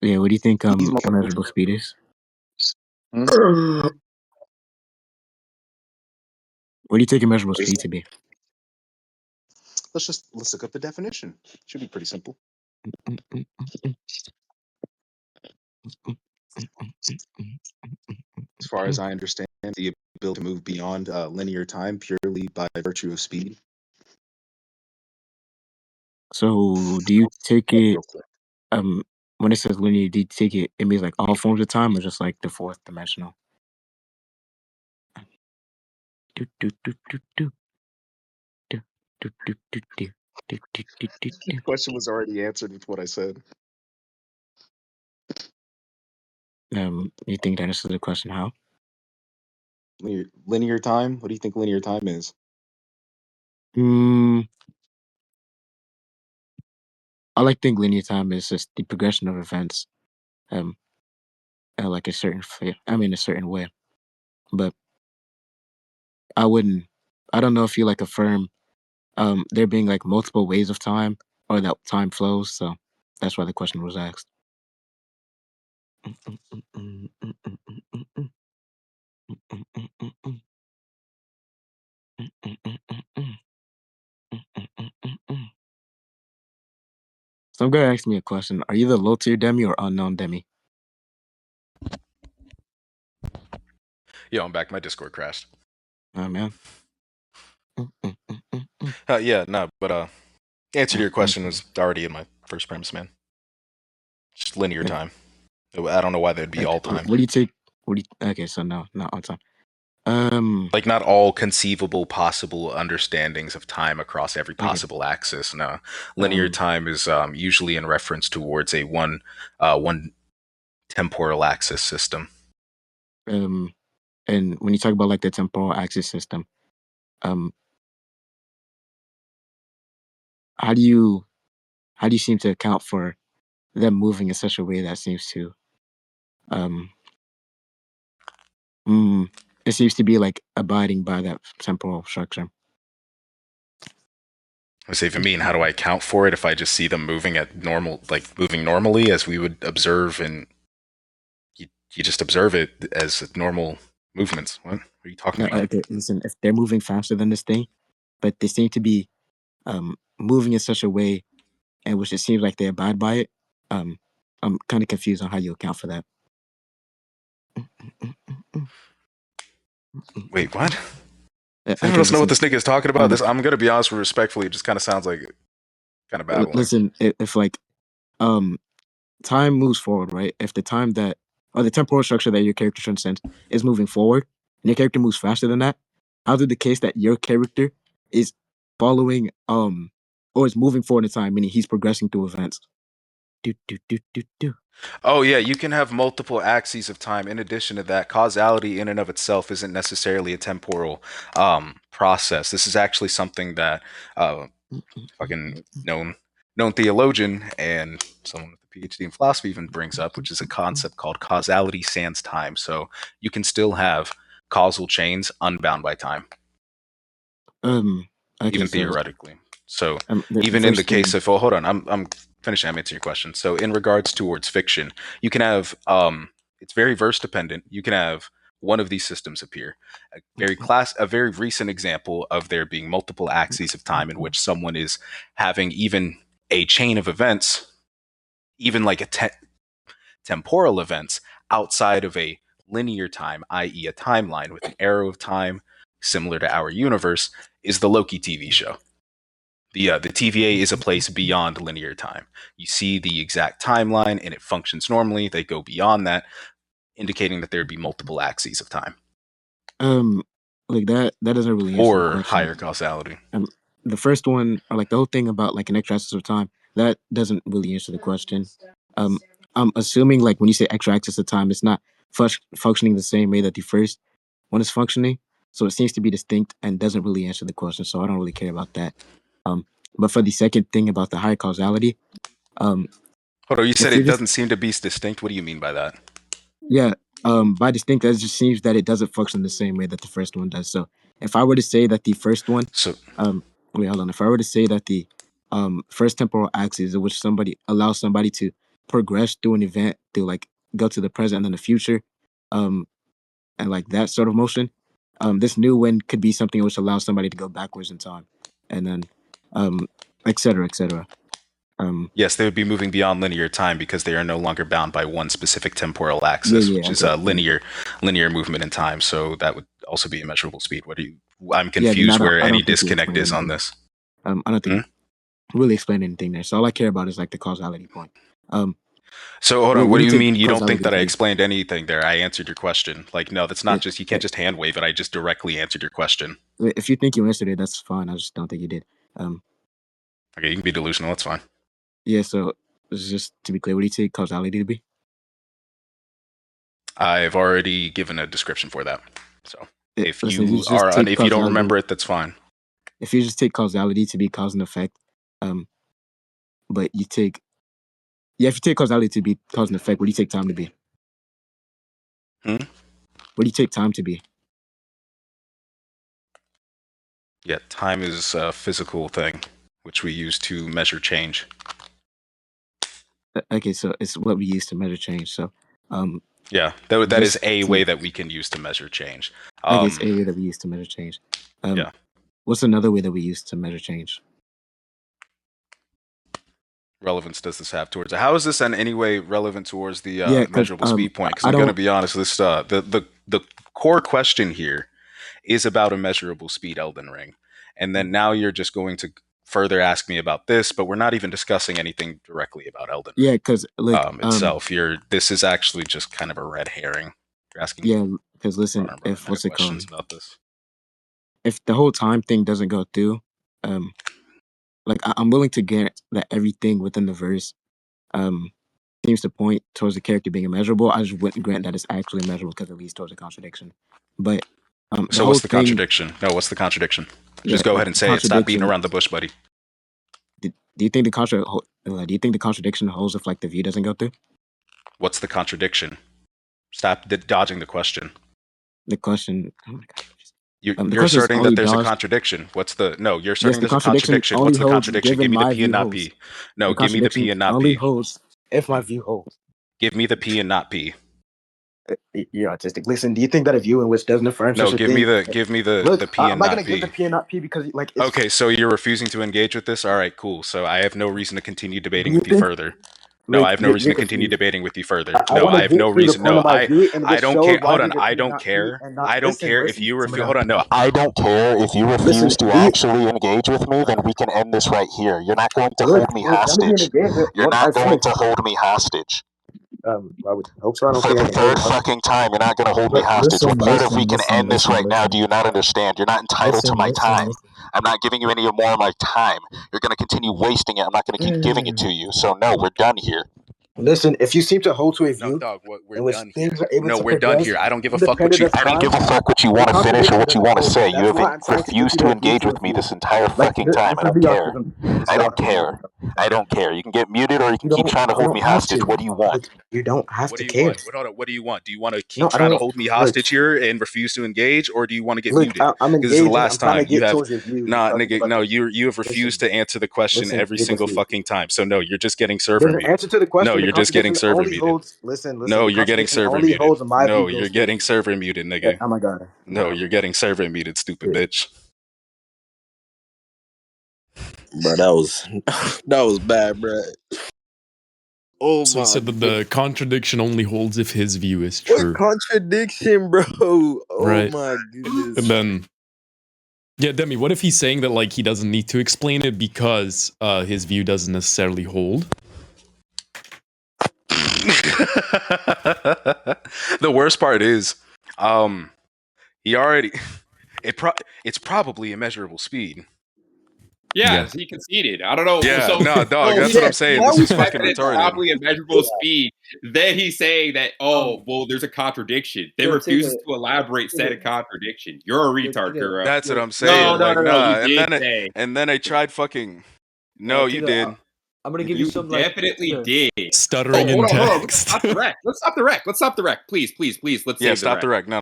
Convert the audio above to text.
Yeah, what do you think These motherfuckers- immeasurable speed is? Hmm? What do you take immeasurable speed to be? Let's look up the definition. Should be pretty simple. As far as I understand, the ability to move beyond linear time purely by virtue of speed. So do you take it Real quick. when it says linear, do you take it means like all forms of time or just like the fourth dimensional? Do, do, do, do, do. Do, do, do, do, do. Do, do, do, do, The do. question was already answered with what I said. You think that answers the question how? Linear time? What do you think linear time is? I like think linear time is just the progression of events, like a certain way. But I don't know if you like affirm there being like multiple ways of time or that time flows. So that's why the question was asked. Some guy asked me a question. Are you the low tier Demi or unknown Demi? Yo, I'm back. My Discord crashed. Oh man. Yeah, no, but answer to your question was already in my first premise, man. Just linear time. I don't know why that'd be all time. What do you take? Okay, so no, not all time. Like not all conceivable possible understandings of time across every possible axis. No, linear time is usually in reference towards a one temporal axis system. And when you talk about like the temporal axis system, how do you seem to account for them moving in such a way that seems to it seems to be like abiding by that temporal structure? I say for me, and how do I account for it if I just see them moving at normal, like moving normally as we would observe, and you just observe it as normal movements? What are you talking about? Okay, listen, if they're moving faster than this thing, but they seem to be moving in such a way in which it seems like they abide by it, I'm kind of confused on how you account for that. Wait, what? I don't know what this nigga is talking about. I'm gonna be honest with respectfully. It just kind of sounds like kind of babbling. Listen, if like time moves forward, right? If the time that or the temporal structure that your character transcends is moving forward, and your character moves faster than that, how's it the case that your character is following or is moving forward in time, meaning he's progressing through events? Oh yeah, you can have multiple axes of time. In addition to that, causality in and of itself isn't necessarily a temporal process. This is actually something that fucking known theologian and someone with a PhD in philosophy even brings up, which is a concept called causality sans time. So you can still have causal chains unbound by time, even theoretically. So even in the case of, hold on, I'm finishing. I'm answering your question. So in regards towards fiction, you can have it's very verse dependent. You can have one of these systems appear. A very recent example of there being multiple axes of time in which someone is having even a chain of events, even like a temporal events outside of a linear time, i.e. a timeline with an arrow of time similar to our universe, is the Loki TV show. The TVA is a place beyond linear time. You see the exact timeline and it functions normally. They go beyond that, indicating that there would be multiple axes of time. Like that doesn't really answer or the question. Higher causality. The first one, or like the whole thing about like an extra axis of time, that doesn't really answer the question. I'm assuming like when you say extra axis of time, it's not functioning the same way that the first one is functioning. So it seems to be distinct and doesn't really answer the question. So I don't really care about that. But for the second thing about the high causality, hold on, you said it doesn't seem to be distinct. What do you mean by that? Yeah, by distinct, that just seems that it doesn't function the same way that the first one does. So if I were to say that the first one, wait, hold on. If I were to say that the first temporal axis in which somebody allows somebody to progress through an event, to like go to the present and then the future, and like that sort of motion. This new one could be something which allows somebody to go backwards in time, and then et cetera, et cetera. Yes, they would be moving beyond linear time because they are no longer bound by one specific temporal axis, which is a linear movement in time. So that would also be immeasurable speed. What do you? I'm confused where any disconnect is on this. I don't think really explain anything there. So all I care about is like the causality point. So hold on, what do you mean you don't think that I explained anything there? I answered your question. Like, no, that's not just, you can't just hand wave it. I just directly answered your question. If you think you answered it, that's fine. I just don't think you did. Okay, you can be delusional. That's fine. Yeah, so just to be clear, what do you take causality to be? I've already given a description for that. So if you don't remember it, that's fine. If you just take causality to be cause and effect, but you take, if you take causality to be cause and effect, what do you take time to be? What do you take time to be? Yeah, time is a physical thing, which we use to measure change. Okay, so it's what we use to measure change. So, yeah, that is a way that we can use to measure change. Okay, it's a way that we use to measure change. Yeah. What's another way that we use to measure change? Relevance does this have towards it? How is this in any way relevant towards the measurable speed point? Because I'm going to be honest, this the core question here is about immeasurable speed Elden Ring, and then now you're just going to further ask me about this, but we're not even discussing anything directly about Elden Ring. Yeah, because like itself, this is actually just kind of a red herring. You're asking. Yeah, because listen, if what's it called? About this. If the whole time thing doesn't go through, like I'm willing to grant that everything within the verse, seems to point towards the character being immeasurable. I just wouldn't grant that it's actually immeasurable because it leads towards a contradiction. But so what's the contradiction? No, what's the contradiction? Just go ahead and say it. Stop beating around the bush, buddy. Do you think the contradiction holds if like the view doesn't go through? What's the contradiction? Stop dodging the question. The question. Oh my god. You're asserting that there's a contradiction. You're asserting there's a contradiction. What's the contradiction? Give me the P and not P. No, give me the P and not P. Holds if my view holds. Give me the P and not P. You're autistic. Listen, do you think that a view in which doesn't affirm such a thing? No, give me the P and not P. I'm not gonna give the P and not P because like. Okay, so you're refusing to engage with this. All right, cool. So I have no reason to continue debating with you further. No, I have no reason to continue debating with you further. No, I have no reason. No, I don't care. Hold on, I don't care. I don't care if you refuse. Hold on, no, I don't care if you refuse to actually engage with me. Then we can end this right here. You're not going to hold me hostage. You're not going to hold me hostage. I would hope so. For the third fucking time, you're not going to hold me hostage. We can end this right now. Do you not understand? You're not entitled to my time. I'm not giving you any more of my time. You're going to continue wasting it. I'm not going to keep giving it to you. So no, we're done here. Listen, if you seem to hold to a view, no, dog, we're done here. No, we're done here. I don't give a fuck what you. I don't give a fuck what you want to finish or what you want to say. You have refused to engage with me this entire fucking time. I don't care. I don't care. I don't care. You can get muted or you can keep trying to hold me hostage. What do you want? You don't have to care. What do you want? Do you want to keep trying to hold me hostage here and refuse to engage, or do you want to get muted? Because this is the last time you have. Nah, nigga, no, you have refused to answer the question every single fucking time. So no, you're just getting server muted. Answer to the question. No, you're just getting server muted. Listen. No, you're getting server muted. No, you're getting server muted, nigga. Oh my god. No, you're getting server muted, stupid bitch. Bro, that was bad, bro. Oh so he said that the contradiction only holds if his view is true. What contradiction, bro? Oh right. My goodness. And then, yeah, Demi, what if he's saying that like he doesn't need to explain it because his view doesn't necessarily hold? The worst part is, he already. It's probably immeasurable speed. Yeah, he conceded. I don't know. Yeah, no, dog. That's what I'm saying. This is fucking retarded. Probably immeasurable speed. Then he's saying that, there's a contradiction. They refuses to elaborate said a contradiction. You're a retard, Kuro. That's what I'm saying. No. And then I tried fucking. No, you did. I'm gonna give you some. Definitely did. Stuttering in text. Let's stop the wreck. Let's stop the wreck. Please. Let's stop the wreck. No.